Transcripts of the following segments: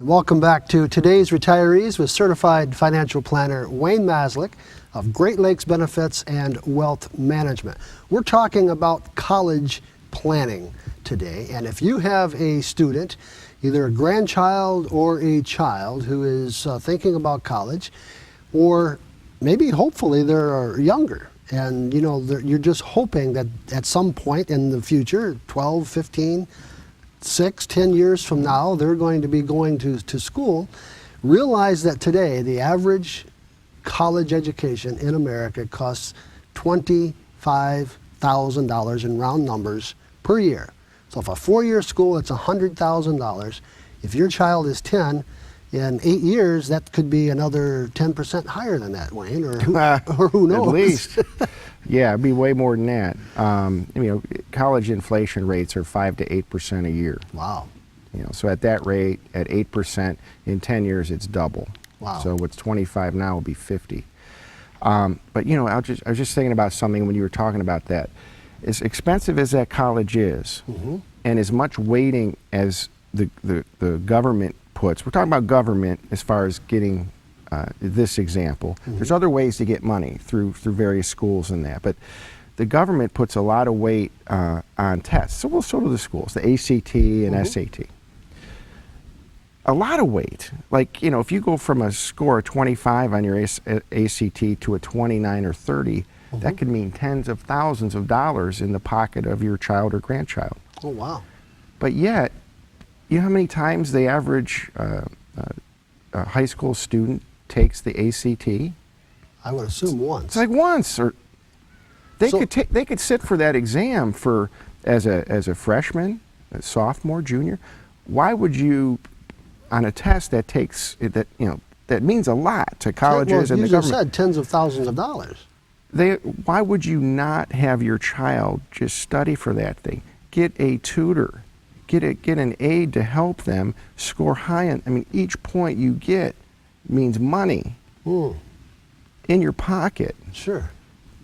Welcome back to Today's Retirees with certified financial planner Wayne Maslick of Great Lakes Benefits and Wealth Management. We're talking about college planning today, and if you have a student, either a grandchild or a child who is thinking about college, or maybe hopefully they're younger, and you're just hoping that at some point in the future, 12, 15, 6, 10 years from now, they're going to be going to school. Realize that today the average college education in America costs $25,000 in round numbers per year. So if a 4-year school, it's $100,000. If your child is 10, in 8 years, that could be another 10% higher than that, Wayne, or who knows? At least. Yeah, it'd be way more than that. College inflation rates are 5 to 8% a year. Wow. So at that rate, at 8%, in 10 years, it's double. Wow. So what's 25 now will be 50. But I was just thinking about something when you were talking about that. As expensive as that college is, and as much weighting as the government puts, we're talking about government as far as getting this example. There's other ways to get money through various schools and that, but the government puts a lot of weight on tests. So do the schools, the ACT and SAT. A lot of weight. Like, if you go from a score of 25 on your ACT to a 29 or 30, that could mean tens of thousands of dollars in the pocket of your child or grandchild. Oh, wow. But yet, you know how many times the average high school student takes the ACT? I would assume once. It's like once, or they could sit for that exam as a freshman, a sophomore, junior. Why would you, on a test that that means a lot to colleges and the government? You said tens of thousands of dollars. Why would you not have your child just study for that thing? Get a tutor. Get an aide to help them score high. Each point you get means money in your pocket. Sure.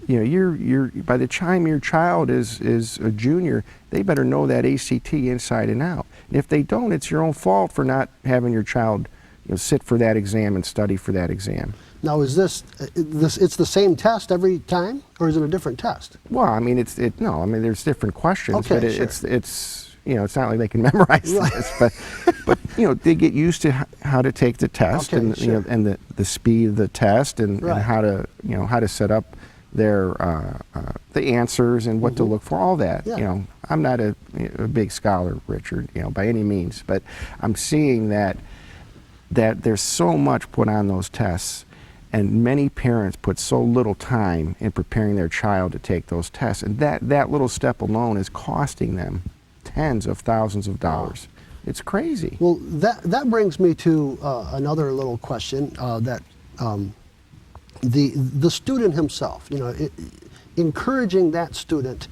You're by the time your child is a junior, they better know that ACT inside and out. And if they don't, it's your own fault for not having your child sit for that exam and study for that exam. Now, is this it's the same test every time, or is it a different test? Well, there's different questions, okay, but sure. It's not like they can memorize this, but they get used to how to take the test, okay, and sure. and the speed of the test, and how to set up their the answers and what to look for, all that. Yeah. I'm not a big scholar, Richard, by any means, but I'm seeing that there's so much put on those tests, and many parents put so little time in preparing their child to take those tests, and that little step alone is costing them tens of thousands of dollars. It's crazy. Well, that brings me to another little question that the student himself, encouraging that student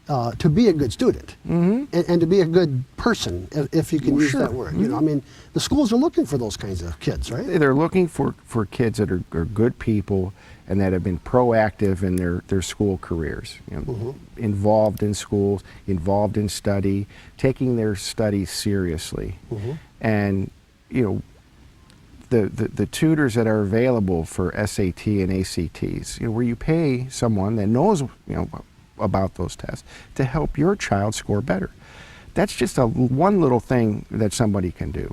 to be a good student and to be a good person, if you can use that word. The schools are looking for those kinds of kids, right? They're looking for kids that are good people and that have been proactive in their school careers, involved in schools, involved in study, taking their studies seriously. And the tutors that are available for SAT and ACTs, where you pay someone that knows about those tests to help your child score better. That's just one little thing that somebody can do.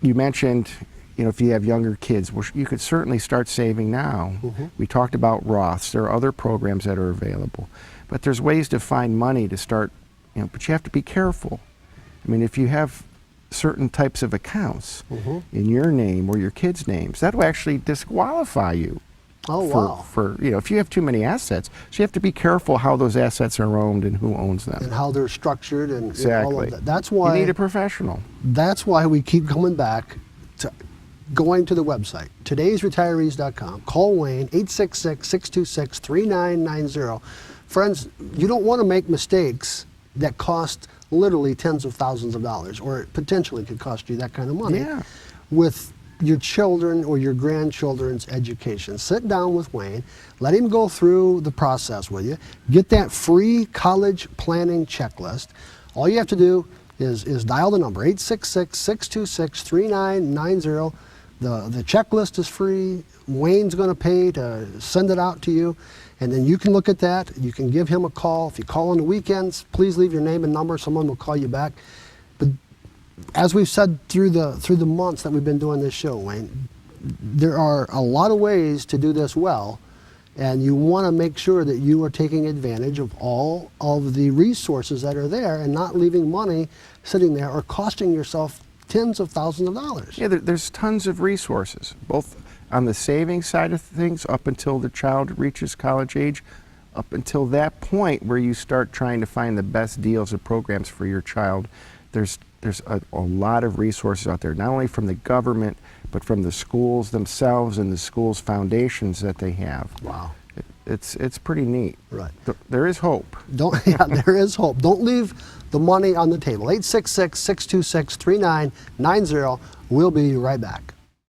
You mentioned, if you have younger kids, you could certainly start saving now. We talked about Roths. There are other programs that are available, but there's ways to find money to start. But you have to be careful. If you have certain types of accounts in your name or your kids' names, that will actually disqualify you. Oh, wow. For if you have too many assets, so you have to be careful how those assets are owned and who owns them. And how they're structured and exactly. all of that. That's why you need a professional. That's why we keep coming back to going to the website, todaysretirees.com. Call Wayne, 866-626-3990. Friends, you don't want to make mistakes that cost literally tens of thousands of dollars, or it potentially could cost you that kind of money with your children or your grandchildren's education. Sit down with Wayne, let him go through the process with you, get that free college planning checklist. All you have to do is dial the number 866-626-3990. The checklist is free. Wayne's going to pay to send it out to you, and then you can look at that. You can give him a call. If you call on the weekends, please leave your name and number. Someone will call you back. But as we've said through the months that we've been doing this show, Wayne, there are a lot of ways to do this well, and you want to make sure that you are taking advantage of all of the resources that are there and not leaving money sitting there or costing yourself tens of thousands of dollars. Yeah, there's tons of resources, both on the savings side of things up until the child reaches college age, up until that point where you start trying to find the best deals and programs for your child. There's a lot of resources out there, not only from the government, but from the schools themselves and the schools' foundations that they have. Wow. It's pretty neat. Right. There is hope. There is hope. Don't leave the money on the table. 866-626-3990. We'll be right back.